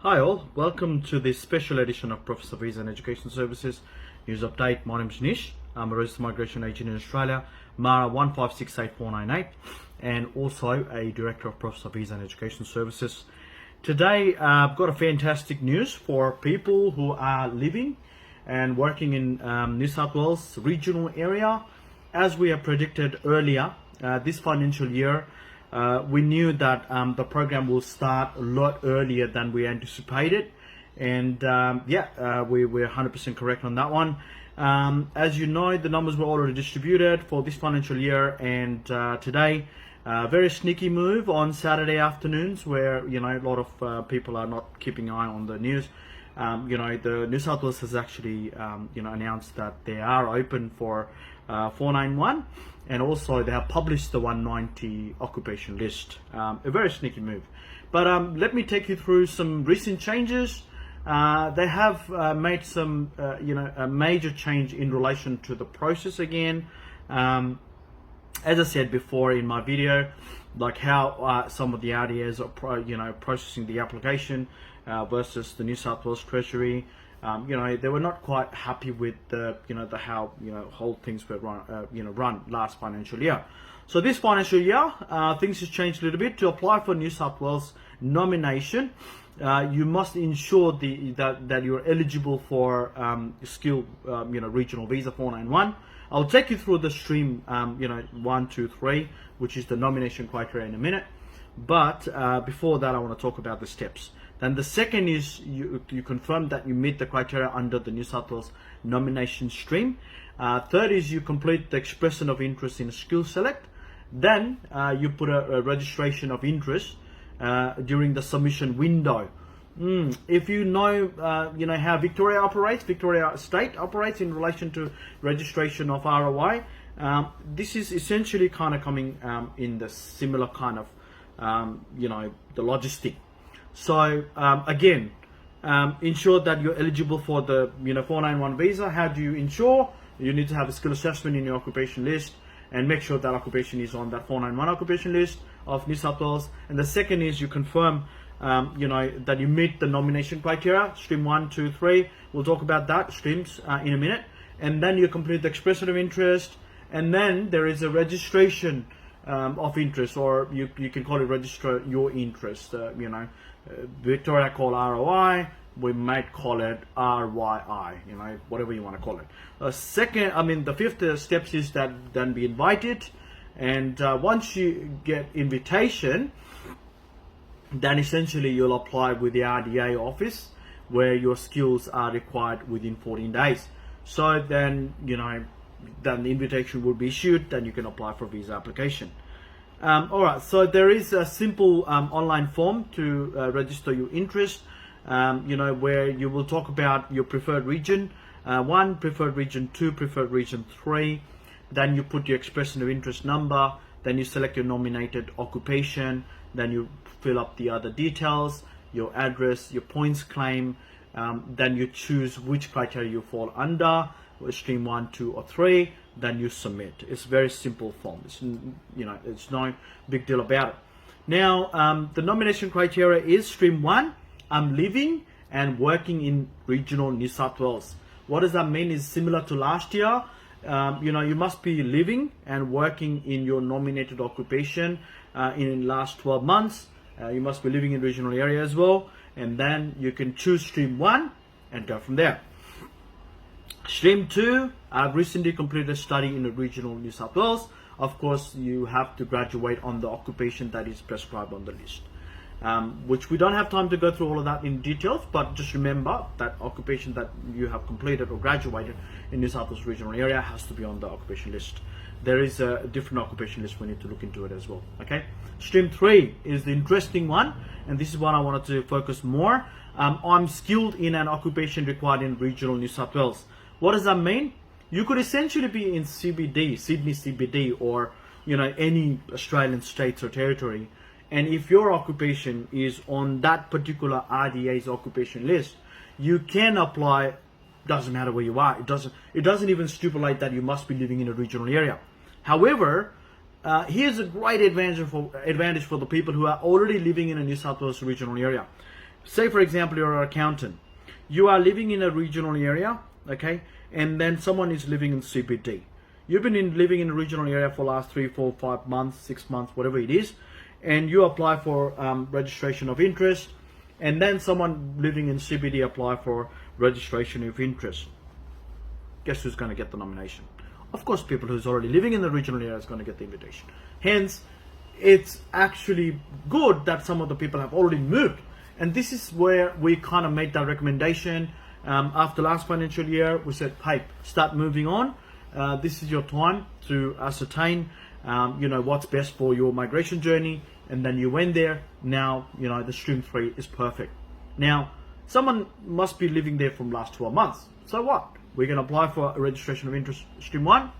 Hi all, welcome to this special edition of Professor Visa and Education Services News Update. My name is Nish. I'm a registered migration agent in Australia, MARA 1568498, and also a Director of Professor Visa and Education Services. Today I've got a fantastic news for people who are living and working in New South Wales regional area. As we have predicted earlier, this financial year, we knew that the program will start a lot earlier than we anticipated, and we were 100% correct on that one. As you know, the numbers were already distributed for this financial year, and today, very sneaky move on Saturday afternoons, where a lot of people are not keeping an eye on the news. The New South Wales has actually announced that they are open for 491, and also they have published the 190 occupation list. A very sneaky move, but let me take you through some recent changes. They have made some a major change in relation to the process again. As I said before in my video, like how some of the RDAs are processing the application versus the New South Wales Treasury. They were not quite happy with the how whole things were run last financial year. So this financial year, things has changed a little bit. To apply for New South Wales nomination, you must ensure that you're eligible for skilled regional visa 491. I'll take you through the stream 1, 2, 3, which is the nomination criteria in a minute. But before that, I want to talk about the steps. Then the second is you confirm that you meet the criteria under the New South Wales nomination stream. Third is you complete the expression of interest in skill select. Then you put a registration of interest during the submission window. If you know how Victoria State operates in relation to registration of ROI, this is essentially kind of coming in the similar kind of the logistic. So again, ensure that you're eligible for the 491 visa. How do you ensure? You need to have a skill assessment in your occupation list and make sure that occupation is on that 491 occupation list of New South Wales. And the second is you confirm that you meet the nomination criteria, stream 1, 2, 3. We'll talk about that streams in a minute. And then you complete the expression of interest, and then there is a registration of interest, or you can call it register your interest. Victoria call ROI, we might call it RYI, whatever you want to call it. The fifth steps is that then be invited, and once you get invitation, then essentially you'll apply with the RDA office, where your skills are required within 14 days. So then then the invitation will be issued, then you can apply for visa application. Alright, so there is a simple online form to register your interest, where you will talk about your preferred region 1, preferred region 2, preferred region 3. Then you put your expression of interest number, then you select your nominated occupation, then you fill up the other details, your address, your points claim, then you choose which criteria you fall under, stream 1, 2, or 3, then you submit. It's a very simple form. It's it's no big deal about it. Now the nomination criteria is stream 1. I'm living and working in regional New South Wales. What does that mean? Is similar to last year. You must be living and working in your nominated occupation in the last 12 months. You must be living in regional area as well, and then you can choose stream 1 and go from there. Stream 2, I've recently completed a study in the regional New South Wales. Of course, you have to graduate on the occupation that is prescribed on the list, which we don't have time to go through all of that in details, but just remember that occupation that you have completed or graduated in New South Wales regional area has to be on the occupation list. There is a different occupation list, we need to look into it as well. Okay, stream 3 is the interesting one, and this is one I wanted to focus more. I'm skilled in an occupation required in regional New South Wales. What does that mean? You could essentially be in CBD, Sydney CBD, or any Australian states or territory, and if your occupation is on that particular RDA's occupation list, you can apply. Doesn't matter where you are. It doesn't even stipulate that you must be living in a regional area. However, here's a great advantage for the people who are already living in a New South Wales regional area. say for example you're an accountant, you are living in a regional area, okay, and then someone is living in CBD. You've been living in a regional area for the last 3, 4, 5 months, 6 months, whatever it is, and you apply for registration of interest, and then someone living in CBD apply for registration of interest. Guess who's going to get the nomination? Of course, people who's already living in the regional area is going to get the invitation. Hence, it's actually good that some of the people have already moved. And this is where we kind of made that recommendation. After last financial year, we said, hey, start moving on. This is your time to ascertain, what's best for your migration journey. And then you went there. Now, the stream 3 is perfect. Now, someone must be living there from last 12 months. So what? We can apply for a registration of interest stream 1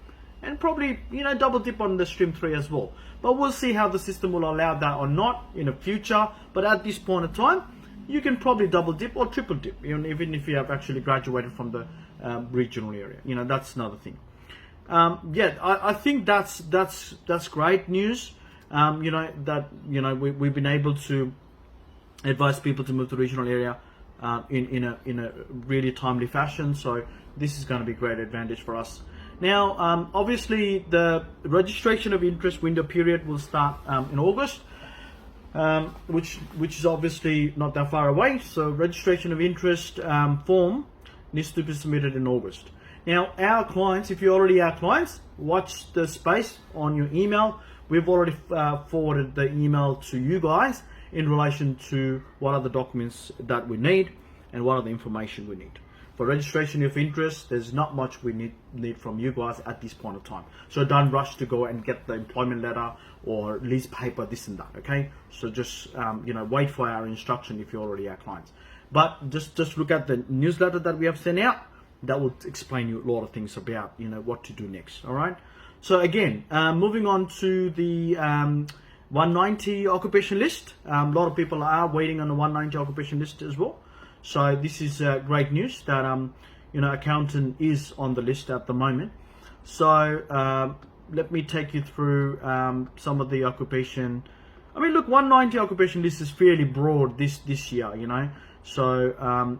and probably, double dip on the stream 3 as well. But we'll see how the system will allow that or not in the future. But at this point in time, you can probably double dip or triple dip, even if you have actually graduated from the regional area. That's another thing. I think that's great news. We've been able to advise people to move to the regional area in a really timely fashion. So this is going to be a great advantage for us. Now, obviously, the registration of interest window period will start in August, which is obviously not that far away. So registration of interest form needs to be submitted in August. Now, our clients, if you're already our clients, watch the space on your email. We've already forwarded the email to you guys in relation to what are the documents that we need and what are the information we need. For registration of interest, there's not much we need from you guys at this point of time. So don't rush to go and get the employment letter or lease paper, this and that, okay? So just, wait for our instruction if you're already our clients. But just look at the newsletter that we have sent out. That will explain you a lot of things about, what to do next, all right? So again, moving on to the 190 occupation list. A lot of people are waiting on the 190 occupation list as well. So this is great news that accountant is on the list at the moment. So let me take you through some of the occupation. I mean, look, 190 occupation list is fairly broad this year, So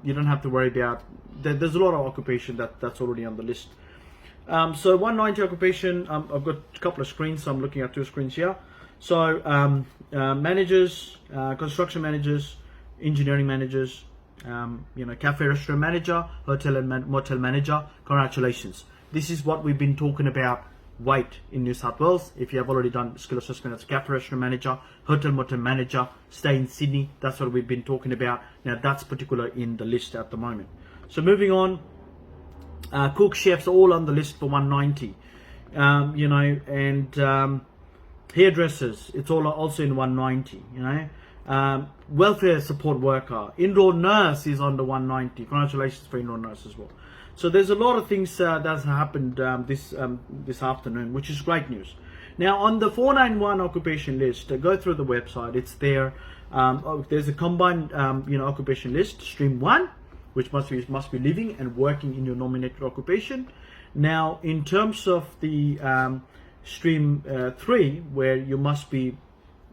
you don't have to worry about. There's a lot of occupation that's already on the list. So 190 occupation. I've got a couple of screens. So I'm looking at 2 screens here. So managers, construction managers, engineering managers. Cafe restaurant manager, hotel and motel manager. Congratulations. This is what we've been talking about. Wait in New South Wales. If you have already done skill assessment as cafe restaurant manager, hotel motel manager, stay in Sydney. That's what we've been talking about. Now that's particular in the list at the moment. So moving on, cook chefs all on the list for 190. And hairdressers, it's all also in 190. Welfare support worker, indoor nurse is on the 190. Congratulations for indoor nurse as well. So there's a lot of things that's happened this afternoon, which is great news. Now on the 491 occupation list, go through the website. It's there. There's a combined occupation list, stream 1, which must be living and working in your nominated occupation. Now in terms of the stream 3, where you must be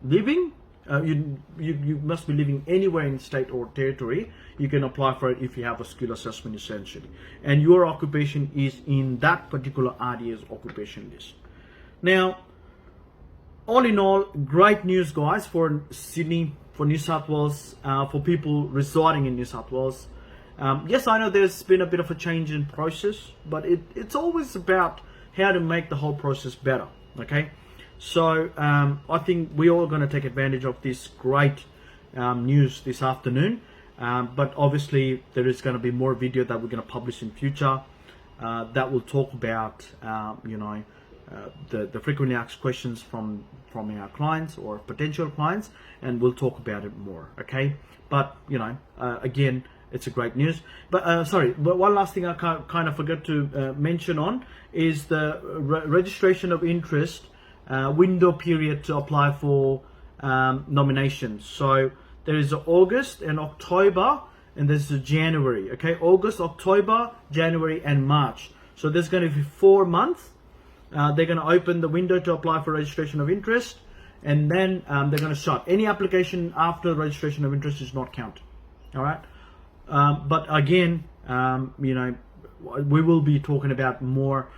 living. You must be living anywhere in state or territory. You can apply for it if you have a skill assessment essentially. And your occupation is in that particular RDS occupation list. Now, all in all, great news guys for Sydney, for New South Wales, for people residing in New South Wales. Yes, I know there's been a bit of a change in process, but it's always about how to make the whole process better, okay? So I think we're all going to take advantage of this great news this afternoon. But obviously there is going to be more video that we're going to publish in future that will talk about the frequently asked questions from our clients or potential clients, and we'll talk about it more. Okay, but again, it's a great news. But but one last thing I kind of forgot to mention on is the registration of interest. Window period to apply for nominations. So there is August and October, and there's January. Okay, August, October, January, and March. So there's going to be 4 months. They're going to open the window to apply for registration of interest, and then they're going to shut. Any application after registration of interest is not counted. All right. But again, we will be talking about more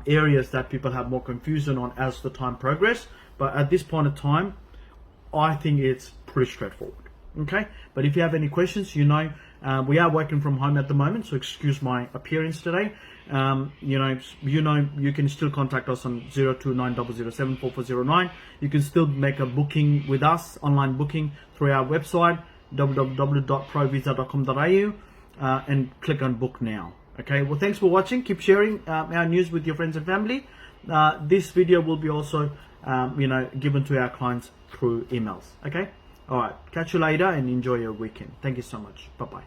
areas that people have more confusion on as the time progress. But at this point in time, I think it's pretty straightforward. Okay. But if you have any questions, we are working from home at the moment, so excuse my appearance today. You can still contact us on 02900744409. You can still make a booking with us, online booking through our website www.provisa.com.au and click on book now. Okay, well, thanks for watching. Keep sharing our news with your friends and family. This video will be also given to our clients through emails. Okay, all right, catch you later and enjoy your weekend. Thank you so much. Bye bye.